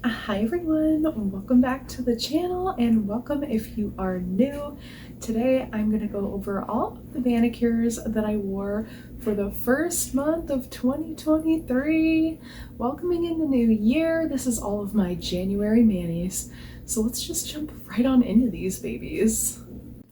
Hi everyone, welcome back to the channel and welcome if you are new. Today I'm going to go over all of the manicures that I wore for the first month of 2023. Welcoming in the new year, this is all of my January manis. So let's just jump right on into these babies.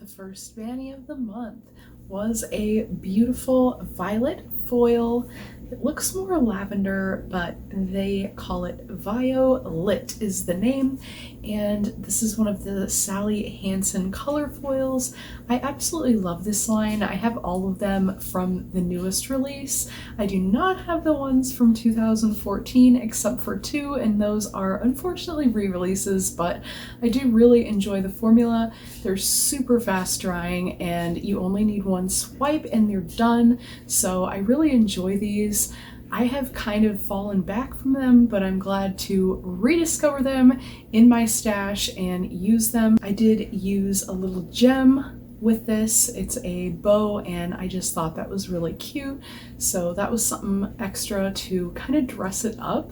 The first mani of the month was a beautiful violet foil. It looks more lavender, but they call it Violet is the name, and this is one of the Sally Hansen color foils. I absolutely love this line. I have all of them from the newest release. I do not have the ones from 2014 except for two, and those are unfortunately re-releases, but I do really enjoy the formula. They're super fast drying and you only need one swipe and they're done, so I really enjoy these. I have kind of fallen back from them, but I'm glad to rediscover them in my stash and use them. I did use a little gem with this. It's a bow and I just thought that was really cute, so that was something extra to kind of dress it up.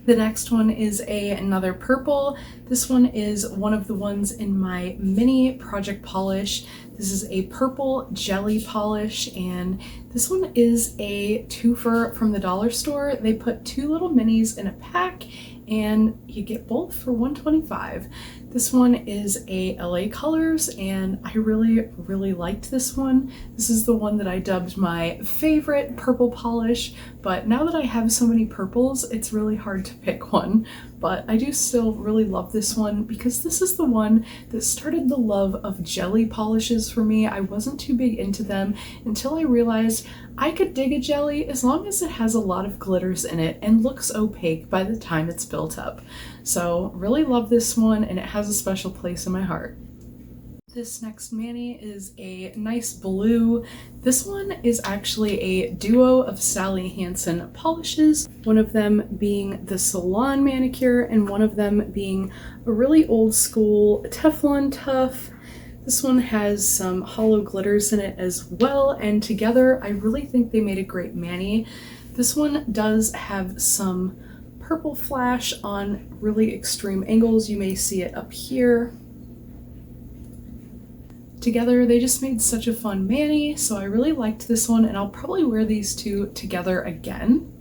The next one is another purple. This one is one of the ones in my mini project polish. This is a purple jelly polish, and this one is a twofer from the dollar store. They put two little minis in a pack and you get both for $1.25. This one is a LA Colors and I really liked this one. This is the one that I dubbed my favorite purple polish, but now that I have so many purples, it's really hard to pick one. But I do still really love this one because this is the one that started the love of jelly polishes for me. I wasn't too big into them until I realized I could dig a jelly as long as it has a lot of glitters in it and looks opaque by the time it's built up. So really love this one and it has a special place in my heart. This next mani is a nice blue. This one is actually a duo of Sally Hansen polishes, one of them being the Salon manicure and one of them being a really old school Teflon Tough. This one has some hollow glitters in it as well, and together I really think they made a great mani. This one does have some purple flash on really extreme angles. You may see it up here. Together they just made such a fun mani, so I really liked this one and I'll probably wear these two together again.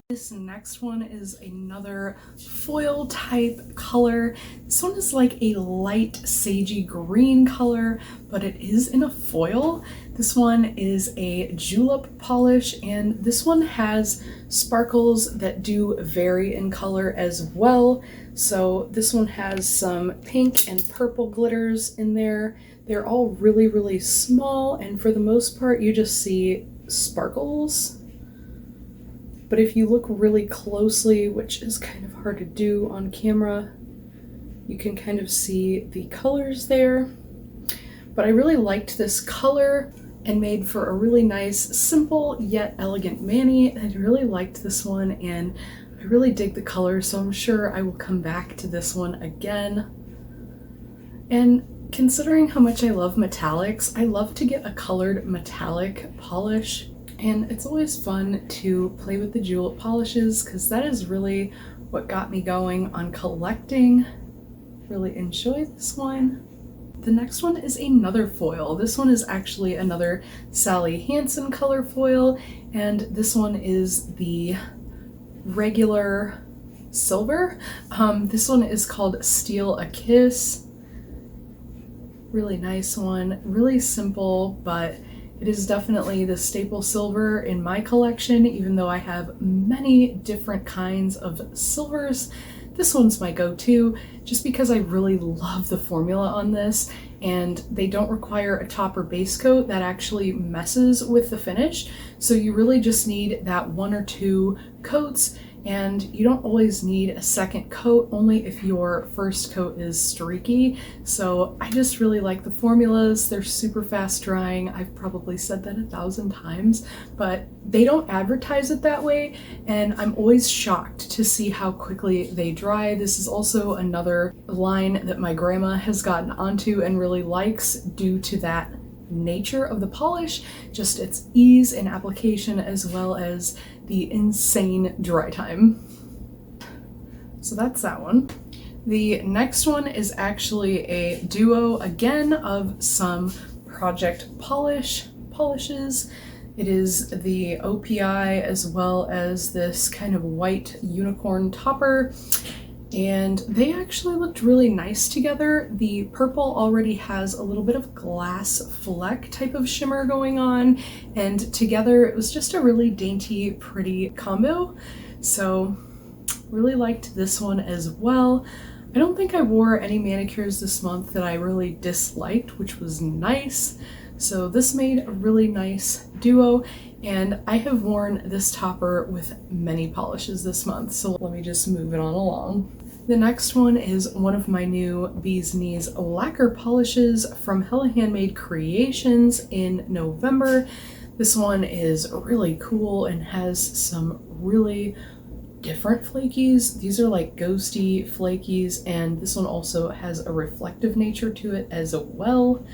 This next one is another foil type color. This one is like a light sagey green color, but it is in a foil. This one is a julep polish and this one has sparkles that do vary in color as well. So this one has some pink and purple glitters in there. They're all really small and for the most part you just see sparkles. But if you look really closely, which is kind of hard to do on camera, you can kind of see the colors there. But I really liked this color and made for a really nice, simple yet elegant mani. I really liked this one and I really dig the color, so I'm sure I will come back to this one again. And considering how much I love metallics, I love to get a colored metallic polish. And it's always fun to play with the julep polishes because that is really what got me going on collecting. Really enjoy this one. The next one is another foil. This one is actually another Sally Hansen color foil, and this one is the regular silver. This one is called Steal a Kiss. Really nice one, really simple, but it is definitely the staple silver in my collection, even though I have many different kinds of silvers. This one's my go-to just because I really love the formula on this, and they don't require a top or base coat that actually messes with the finish. So you really just need that one or two coats, and you don't always need a second coat, only if your first coat is streaky. So I just really like the formulas. They're super fast drying. I've probably said that 1,000 times, but they don't advertise it that way, and I'm always shocked to see how quickly they dry. This is also another line that my grandma has gotten onto and really likes due to that nature of the polish, just its ease in application as well as the insane dry time. So that's that one. The next one is actually a duo again of some Project polishes. It is the OPI as well as this kind of white unicorn topper, and they actually looked really nice together. The purple already has a little bit of glass fleck type of shimmer going on, and together it was just a really dainty, pretty combo. So really liked this one as well. I don't think I wore any manicures this month that I really disliked, which was nice. So this made a really nice duo, and I have worn this topper with many polishes this month, so let me just move it on along. The next one is one of my new Bee's Knees lacquer polishes from Hella Handmade Creations in November. This one is really cool and has some really different flakies. These are like ghosty flakies, and this one also has a reflective nature to it as well.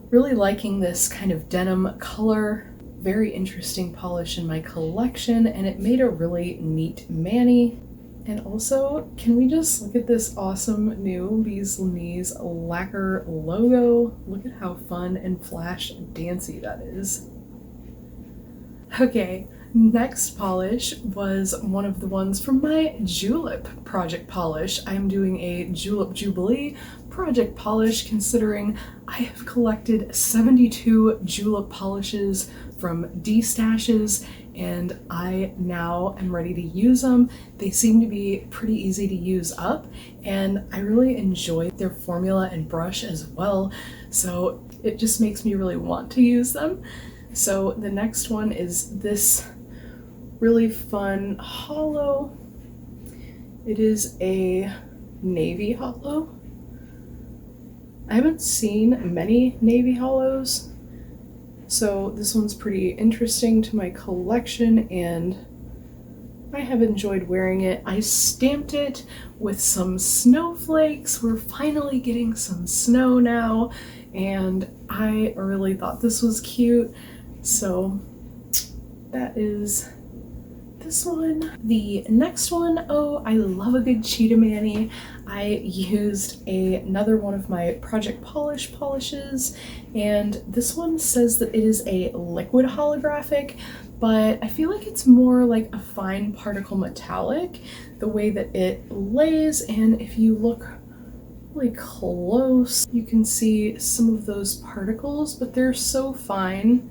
Really liking this kind of denim color. Very interesting polish in my collection, and it made a really neat mani. And also, can we just look at this awesome new Bee's Knees lacquer logo? Look at how fun and flash dancey that is. Okay, next polish was one of the ones from my Julep project polish. I'm doing a Julep Jubilee project polish, considering I have collected 72 Julep polishes from D-stashes, and I now am ready to use them. They seem to be pretty easy to use up, and I really enjoy their formula and brush as well, so it just makes me really want to use them. So the next one is this really fun hollow. It is a navy hollow. I haven't seen many navy hollows, so this one's pretty interesting to my collection, and I have enjoyed wearing it. I stamped it with some snowflakes. We're finally getting some snow now, and I really thought this was cute. So that is this one. The next one, oh, I love a good cheetah mani. I used another one of my Project polishes, and this one says that it is a liquid holographic, but I feel like it's more like a fine particle metallic, the way that it lays, and if you look really close, you can see some of those particles, but they're so fine.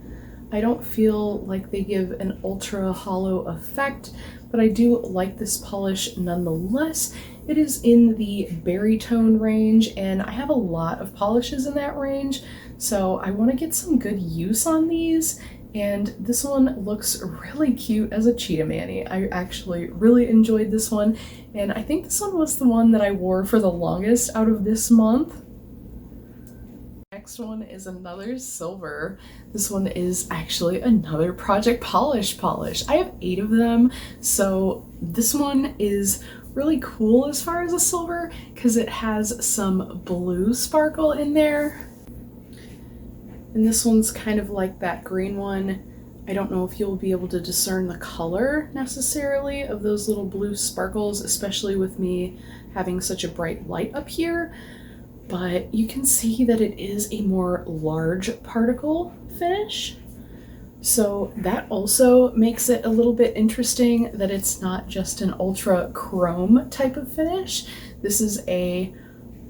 I don't feel like they give an ultra hollow effect, but I do like this polish nonetheless. It is in the berry tone range, and I have a lot of polishes in that range, so I want to get some good use on these, and this one looks really cute as a cheetah mani. I actually really enjoyed this one, and I think this one was the one that I wore for the longest out of this month. Next one is another silver. This one is actually another Project polish. I have 8 of them, so this one is really cool as far as a silver because it has some blue sparkle in there. And this one's kind of like that green one. I don't know if you'll be able to discern the color necessarily of those little blue sparkles, especially with me having such a bright light up here. But you can see that it is a more large particle finish. So that also makes it a little bit interesting that it's not just an ultra chrome type of finish. This is a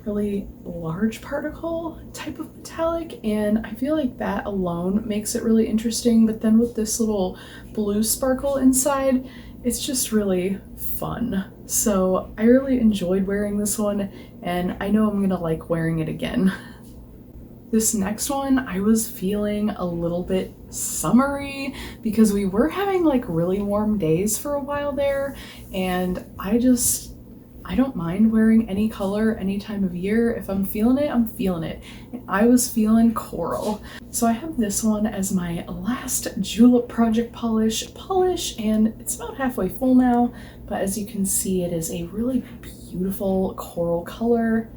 really large particle type of metallic, and I feel like that alone makes it really interesting. But then with this little blue sparkle inside, it's just really fun. So I really enjoyed wearing this one, and I know I'm gonna like wearing it again. This next one, I was feeling a little bit summery because we were having like really warm days for a while there, and I don't mind wearing any color any time of year. If I'm feeling it, I'm feeling it. And I was feeling coral. So I have this one as my last Julep Project polish, and it's about halfway full now, but as you can see, it is a really beautiful coral color.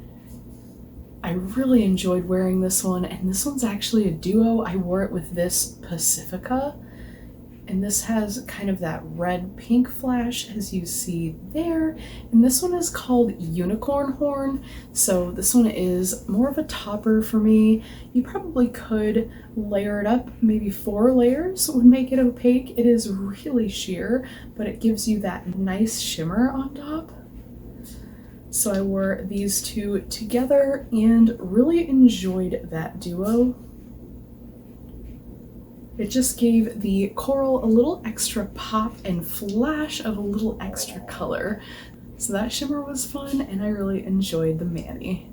I really enjoyed wearing this one, and this one's actually a duo. I wore it with this Pacifica, and this has kind of that red pink flash as you see there. And this one is called Unicorn Horn. So this one is more of a topper for me. You probably could layer it up, maybe 4 layers would make it opaque. It is really sheer, but it gives you that nice shimmer on top. So I wore these two together and really enjoyed that duo. It just gave the coral a little extra pop and flash of a little extra color. So that shimmer was fun and I really enjoyed the mani.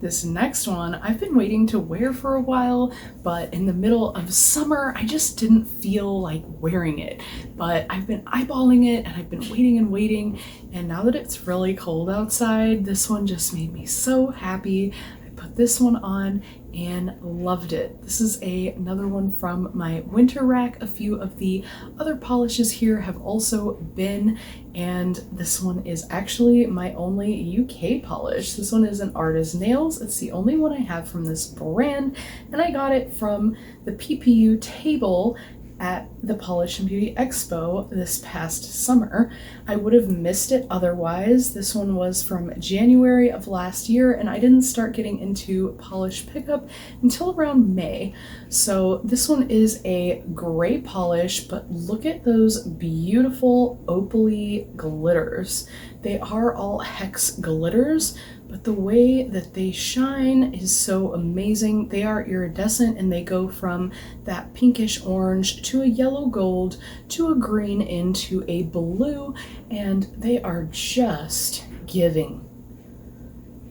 This next one I've been waiting to wear for a while, but in the middle of summer I just didn't feel like wearing it. But I've been eyeballing it and I've been waiting and waiting, and now that it's really cold outside, this one just made me so happy. I put this one on and loved it. This is another one from my winter rack. A few of the other polishes here have also been, and this one is actually my only UK polish. This one is an Artist Nails. It's the only one I have from this brand, and I got it from the PPU table at the Polish and Beauty Expo this past summer. I would have missed it otherwise. This one was from January of last year, and I didn't start getting into polish pickup until around May. So this one is a gray polish, but look at those beautiful opaly glitters. They are all hex glitters, but the way that they shine is so amazing. They are iridescent and they go from that pinkish orange to a yellow gold to a green into a blue, and they are just giving.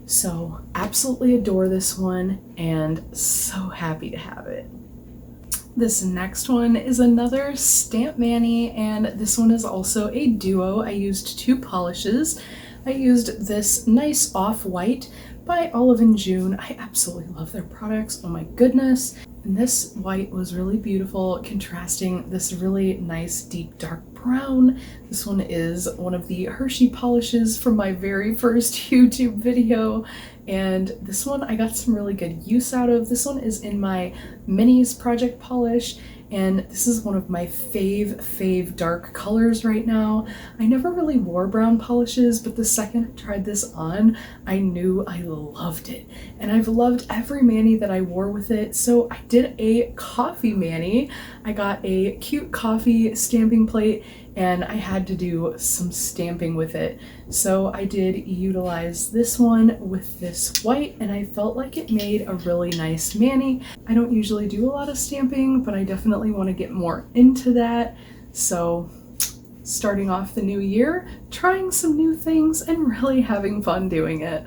So absolutely adore this one and so happy to have it. This next one is another stamp mani, and this one is also a duo. I used 2 polishes. I used this nice off-white by Olive & June. I absolutely love their products, oh my goodness. And this white was really beautiful, contrasting this really nice deep dark brown. This one is one of the Hershey polishes from my very first YouTube video, and this one I got some really good use out of. This one is in my Minis project polish, and this is one of my fave dark colors right now. I never really wore brown polishes, but the second I tried this on, I knew I loved it. And I've loved every mani that I wore with it, so I did a coffee mani. I got a cute coffee stamping plate, and I had to do some stamping with it. So I did utilize this one with this white, and I felt like it made a really nice mani. I don't usually do a lot of stamping, but I definitely want to get more into that. So starting off the new year, trying some new things and really having fun doing it.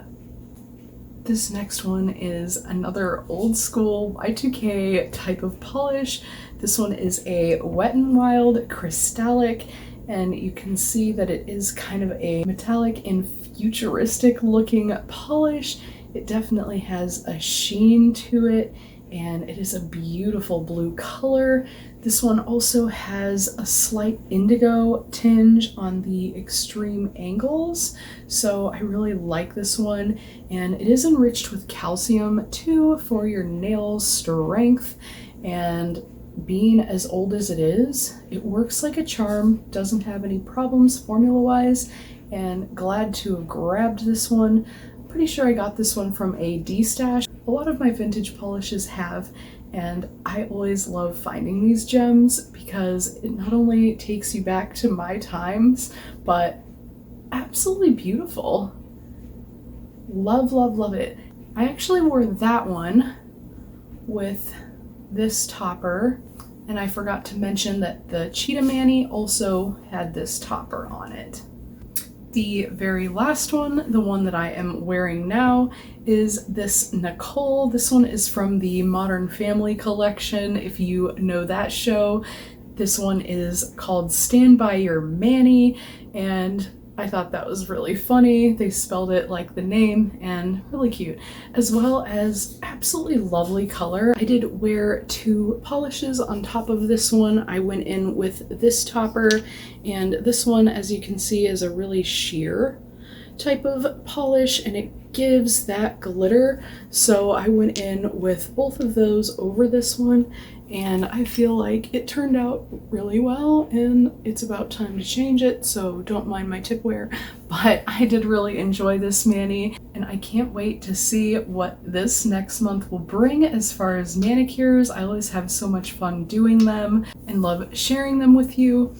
This next one is another old school Y2K type of polish. This one is a Wet n Wild Crystallic, and you can see that it is kind of a metallic and futuristic looking polish. It definitely has a sheen to it, and it is a beautiful blue color. This one also has a slight indigo tinge on the extreme angles, so I really like this one, and it is enriched with calcium too for your nail strength. And being as old as it is, it works like a charm, doesn't have any problems formula-wise, and glad to have grabbed this one. Pretty sure I got this one from a D-stash. A lot of my vintage polishes have, and I always love finding these gems because it not only takes you back to my times, but absolutely beautiful. Love, love, love it. I actually wore that one with this topper, and I forgot to mention that the Cheetah Mani also had this topper on it. The very last one, the one that I am wearing now, is this Nicole. This one is from the Modern Family collection, if you know that show. This one is called Stand By Your Mani, and I thought that was really funny. They spelled it like the name, and really cute, as well as absolutely lovely color. I did wear 2 polishes on top of this one. I went in with this topper, and this one, as you can see, is a really sheer type of polish and it gives that glitter. So I went in with both of those over this one, and I feel like it turned out really well, and it's about time to change it, so don't mind my tipware. But I did really enjoy this mani, and I can't wait to see what this next month will bring as far as manicures. I always have so much fun doing them and love sharing them with you.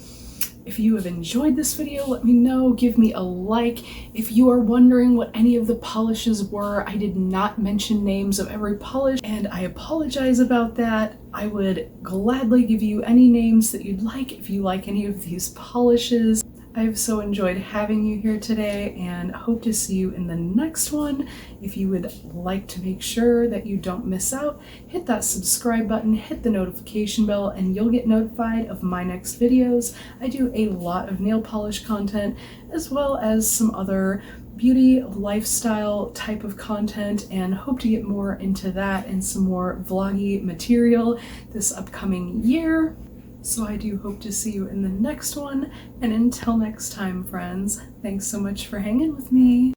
If you have enjoyed this video, let me know, give me a like. If you are wondering what any of the polishes were, I did not mention names of every polish, and I apologize about that. I would gladly give you any names that you'd like if you like any of these polishes. I've so enjoyed having you here today and hope to see you in the next one. If you would like to make sure that you don't miss out, hit that subscribe button, hit the notification bell, and you'll get notified of my next videos. I do a lot of nail polish content as well as some other beauty lifestyle type of content, and hope to get more into that and some more vloggy material this upcoming year. So I do hope to see you in the next one, and until next time, friends, thanks so much for hanging with me.